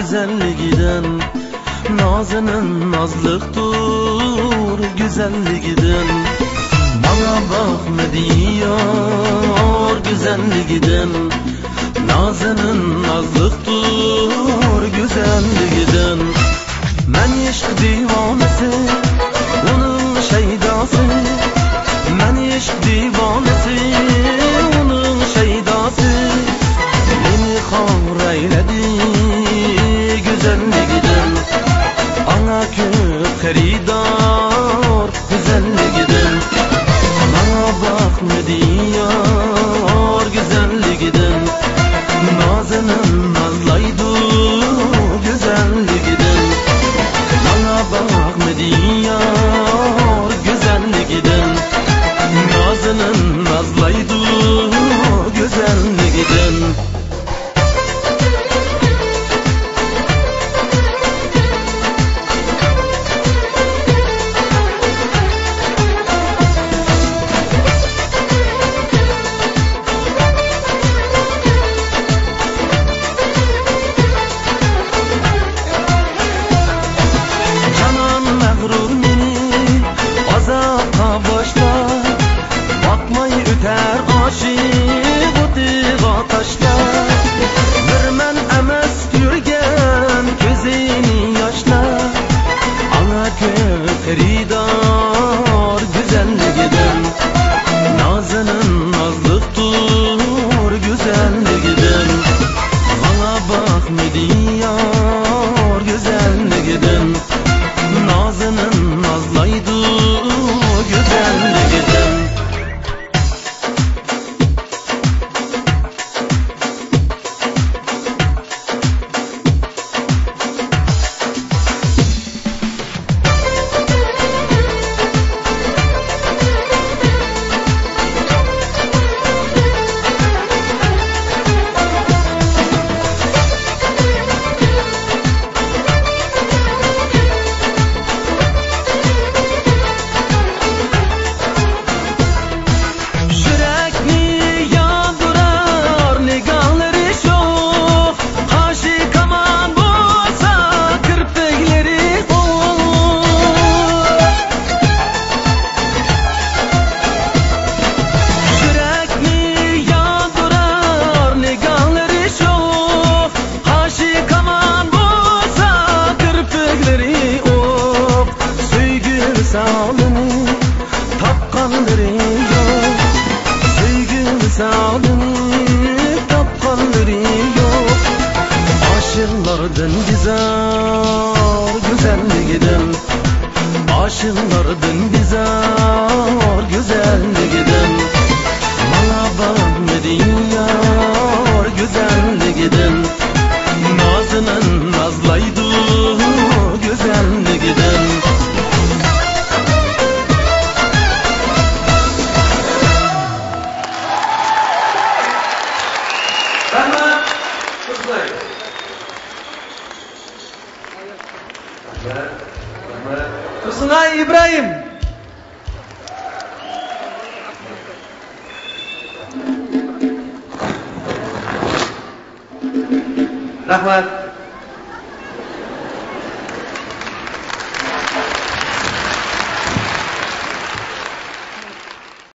güzelliginden, nazının nazlıktır güzelliginden. Bana bakma diyor güzelliginden, nazının nazlıktır güzelliginden. Men aşk divanesi, onun şeydası. Men aşk divanesi, onun şeydası. Beni kavrayledi güzelliginden, ana köp xeridar güzelliginden. Bana bakma diyor güzelliginden, nazının nazlaydı güzelliginden. Bana bakma diyor güzelliginden, nazının nazlaydı güzelliginden. Xeridar güzelliginden, nazının nazlıktır güzelliginden. Bana bakma diyor güzelliginden, nazının nazlaydı güzelliginden. Salını tapkanları yok, sevgi misalını tapkanları yok. Aşıklardan bizar güzelliginden, aşıklardan bizar güzelliginden. Bana bakma diyor güzelliginden, nazının nazlaydı güzelliginden. Tursunay İbrahim. Rahmat.